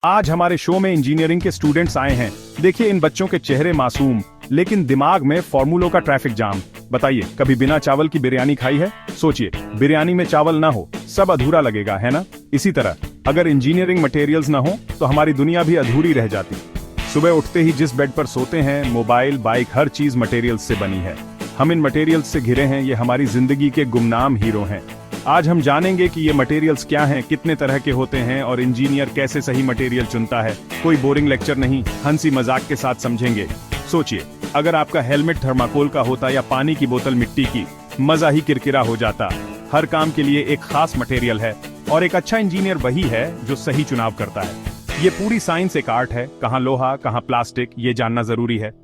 आज हमारे शो में इंजीनियरिंग के स्टूडेंट्स आए हैं। देखिए इन बच्चों के चेहरे मासूम, लेकिन दिमाग में फॉर्मूलों का ट्रैफिक जाम। बताइए, कभी बिना चावल की बिरयानी खाई है? सोचिए, बिरयानी में चावल ना हो सब अधूरा लगेगा, है ना? इसी तरह अगर इंजीनियरिंग मटेरियल्स ना हो तो हमारी दुनिया भी अधूरी रह जाती। सुबह उठते ही जिस बेड पर सोते हैं, मोबाइल, बाइक, हर चीज मटेरियल्स से बनी है। हम इन मटेरियल्स से घिरे हैं, ये हमारी जिंदगी के गुमनाम हीरो हैं। आज हम जानेंगे कि ये मटेरियल्स क्या हैं, कितने तरह के होते हैं और इंजीनियर कैसे सही मटेरियल चुनता है। कोई बोरिंग लेक्चर नहीं, हंसी मजाक के साथ समझेंगे। सोचिए, अगर आपका हेलमेट थर्माकोल का होता या पानी की बोतल मिट्टी की, मजा ही किरकिरा हो जाता। हर काम के लिए एक खास मटेरियल है और एक अच्छा इंजीनियर वही है जो सही चुनाव करता है। ये पूरी साइंस एक आर्ट है, कहाँ लोहा कहाँ प्लास्टिक, ये जानना जरूरी है।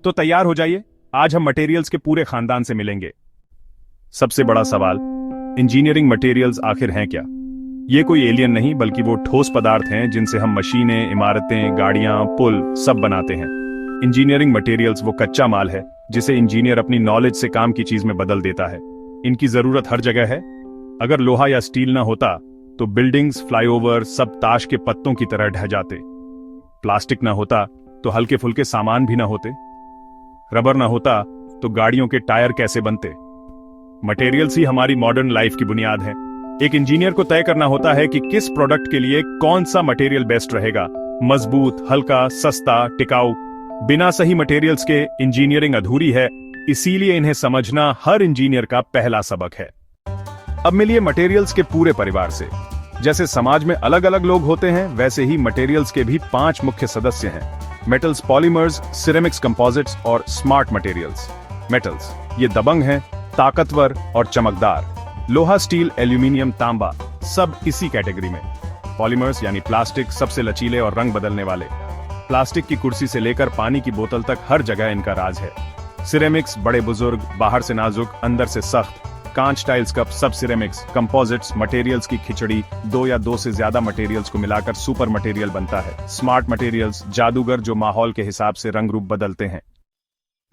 तो तैयार हो जाइए, आज हम मटेरियल्स के पूरे खानदान से मिलेंगे। सबसे बड़ा सवाल, इंजीनियरिंग मटेरियल्स आखिर हैं क्या? ये कोई एलियन नहीं, बल्कि वो ठोस पदार्थ हैं जिनसे हम मशीनें, इमारतें, गाड़ियां, पुल सब बनाते हैं। इंजीनियरिंग मटेरियल्स वो कच्चा माल है जिसे इंजीनियर अपनी नॉलेज से काम की चीज में बदल देता है। इनकी जरूरत हर जगह है। अगर लोहा या स्टील ना होता तो बिल्डिंग्स, फ्लाईओवर सब ताश के पत्तों की तरह ढह जाते। प्लास्टिक ना होता तो हल्के फुल्के सामान भी ना होते। रबर ना होता तो गाड़ियों के टायर कैसे बनते? मटेरियल्स ही हमारी मॉडर्न लाइफ की बुनियाद है। एक इंजीनियर को तय करना होता है कि किस प्रोडक्ट के लिए कौन सा मटेरियल बेस्ट रहेगा, मजबूत, हल्का, सस्ता, टिकाऊ। बिना सही मटेरियल्स के इंजीनियरिंग अधूरी है, इसीलिए इन्हें समझना हर इंजीनियर का पहला सबक है। अब मिलिए मटेरियल्स के पूरे परिवार से। जैसे समाज में अलग अलग लोग होते हैं, वैसे ही मटेरियल्स के भी 5 मुख्य सदस्य हैं: मेटल्स, पॉलीमर्स, सिरेमिक्स, कंपोजिट्स और स्मार्ट मटेरियल्स। मेटल्स ये दबंग हैं, ताकतवर और चमकदार। लोहा, स्टील, एल्यूमिनियम, तांबा सब इसी कैटेगरी में। पॉलीमर्स यानी प्लास्टिक, सबसे लचीले और रंग बदलने वाले। प्लास्टिक की कुर्सी से लेकर पानी की बोतल तक हर जगह इनका राज है। सिरेमिक्स बड़े बुजुर्ग, बाहर से नाजुक, अंदर से सख्त। कांच, टाइल्स, कप सब सिरेमिक्स। कंपोजिट्स मटेरियल्स की खिचड़ी, 2 या 2 से ज्यादा मटेरियल्स को मिलाकर सुपर मटेरियल बनता है। स्मार्ट मटेरियल्स जादूगर जो माहौल के हिसाब से रंग रूप बदलते हैं।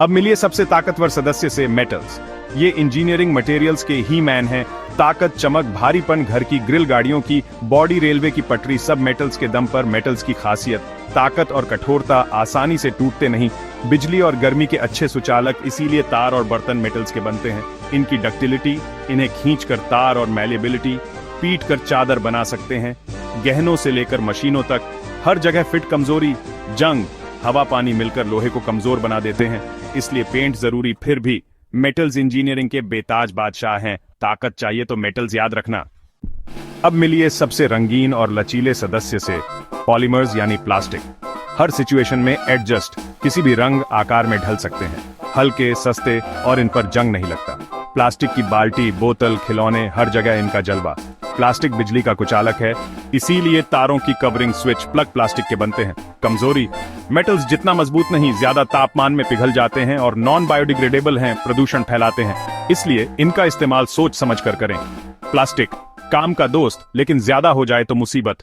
अब मिलिए सबसे ताकतवर सदस्य से, मेटल्स। ये इंजीनियरिंग मटेरियल्स के ही मैन हैं। ताकत, चमक, भारीपन, घर की ग्रिल, गाड़ियों की बॉडी, रेलवे की पटरी सब मेटल्स के दम पर। मेटल्स की खासियत, ताकत और कठोरता, आसानी से टूटते नहीं। बिजली और गर्मी के अच्छे सुचालक, इसीलिए तार और बर्तन मेटल्स के बनते हैं। इनकी डक्टिलिटी, इन्हें खींचकर तार, और मैलेबिलिटी, पीट कर चादर बना सकते हैं। गहनों से लेकर मशीनों तक हर जगह फिट। कमजोरी, जंग, हवा पानी मिलकर लोहे को कमजोर बना देते हैं, इसलिए पेंट जरूरी। फिर भी मेटल्स इंजीनियरिंग के बेताज बादशाह हैं। ताकत चाहिए तो मेटल्स याद रखना। अब मिलिए सबसे रंगीन और लचीले सदस्य से, पॉलीमर्स यानी प्लास्टिक। हर सिचुएशन में एडजस्ट, किसी भी रंग आकार में ढल सकते हैं। हल्के, सस्ते और इन पर जंग नहीं लगता। प्लास्टिक की बाल्टी, बोतल, खिलौने, हर जगह इनका जलवा। प्लास्टिक बिजली का कुचालक है, इसीलिए तारों की कवरिंग, स्विच, प्लग प्लास्टिक के बनते हैं। कमजोरी, मेटल्स जितना मजबूत नहीं, ज्यादा तापमान में पिघल जाते हैं और नॉन बायोडिग्रेडेबल हैं, प्रदूषण फैलाते हैं, इसलिए इनका इस्तेमाल सोच समझ कर करें। प्लास्टिक काम का दोस्त, लेकिन ज्यादा हो जाए तो मुसीबत।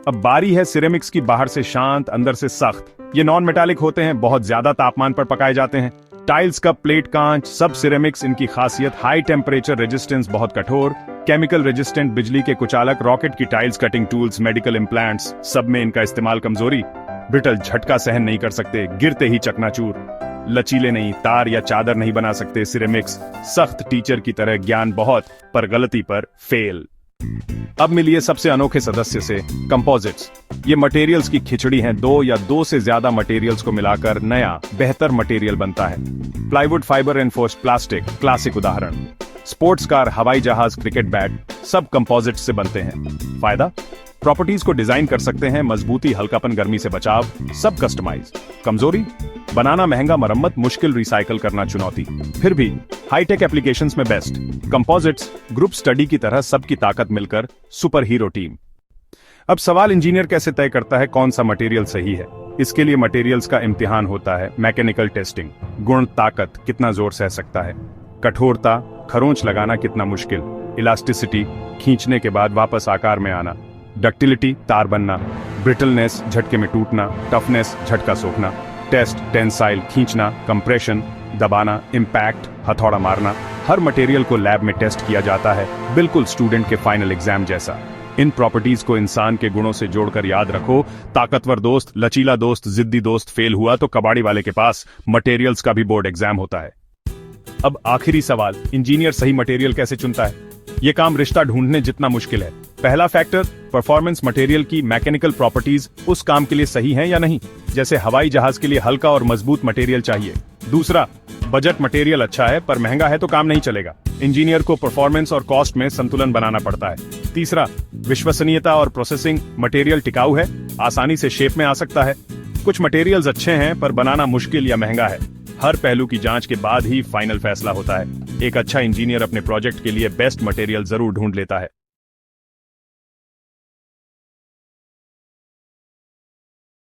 अब बारी है सिरेमिक्स की। बाहर से शांत, अंदर से सख्त। ये नॉन मेटालिक होते हैं, बहुत ज्यादा तापमान पर पकाए जाते हैं। टाइल्स, कप, प्लेट, कांच सब सिरेमिक्स। इनकी खासियत, हाई टेम्परेचर रेजिस्टेंस, बहुत कठोर। केमिकल रेजिस्टेंट, बिजली के कुचालक, रॉकेट की tiles, cutting tools, medical implants सब में इनका इस्तेमाल। कमजोरी, ब्रिटल, झटका सहन नहीं कर सकते, गिरते ही चकनाचूर। लचीले नहीं, तार या चादर नहीं बना सकते। सिरेमिक्स सख्त, टीचर की तरह, ज्ञान बहुत पर गलती पर फेल। अब मिलिए सबसे अनोखे सदस्य से, कंपोजिट्स। ये मटेरियल्स की खिचड़ी हैं। 2 या 2 से ज्यादा मटेरियल्स को मिलाकर नया बेहतर मटेरियल बनता है। Plywood, fibre enforced plastic classic उदाहरण। स्पोर्ट्स कार, हवाई जहाज, क्रिकेट बैट सब कंपोजिट्स से बनते हैं। फायदा, प्रॉपर्टीज को डिजाइन कर सकते हैं। मजबूती, हल्कापन, गर्मी से बचाव सब कस्टमाइज। कमजोरी, बनाना महंगा, मरम्मत मुश्किल, रिसाइकल करना चुनौती। फिर भी हाईटेक एप्लीकेशंस में बेस्ट। कंपोजिट्स ग्रुप स्टडी की तरह सबकी ताकत मिलकर सुपर हीरो टीम। अब सवाल, इंजीनियर कैसे तय करता है कौन सा मटेरियल सही है? इसके लिए मटेरियल्स का इम्तिहान होता है। मैकेनिकल टेस्टिंग, गुण, ताकत कितना जोर सह सकता है। कठोरता, खरोंच लगाना कितना मुश्किल। इलास्टिसिटी, खींचने के बाद वापस आकार में आना। डक्टिलिटी, तार बनना। ब्रिटलनेस, झटके में टूटना। टफनेस, झटका सोखना। टेस्ट, टेंसाइल, खींचना। कंप्रेशन, दबाना। इम्पैक्ट, हथौड़ा मारना। हर मटेरियल को लैब में टेस्ट किया जाता है, बिल्कुल स्टूडेंट के फाइनल एग्जाम जैसा। इन प्रॉपर्टीज को इंसान के गुणों से जोड़कर याद रखो। ताकतवर दोस्त, लचीला दोस्त, जिद्दी दोस्त। फेल हुआ तो कबाड़ी वाले के पास मटेरियल्स का भी बोर्ड एग्जाम होता है। अब आखिरी सवाल, इंजीनियर सही मटेरियल कैसे चुनता है? यह काम रिश्ता ढूंढने जितना मुश्किल है। पहला फैक्टर, परफॉर्मेंस मटेरियल की मैकेनिकल प्रॉपर्टीज उस काम के लिए सही हैं या नहीं। जैसे हवाई जहाज के लिए हल्का और मजबूत मटेरियल चाहिए। दूसरा, बजट मटेरियल अच्छा है पर महंगा है तो काम नहीं चलेगा। इंजीनियर को परफॉर्मेंस और कॉस्ट में संतुलन बनाना पड़ता है। तीसरा, विश्वसनीयता और प्रोसेसिंग। मटेरियल टिकाऊ है, आसानी से शेप में आ सकता है। कुछ मटेरियल्स अच्छे हैं पर बनाना मुश्किल या महंगा है। हर पहलू की जांच के बाद ही फाइनल फैसला होता है। एक अच्छा इंजीनियर अपने प्रोजेक्ट के लिए बेस्ट मटेरियल जरूर ढूंढ लेता है।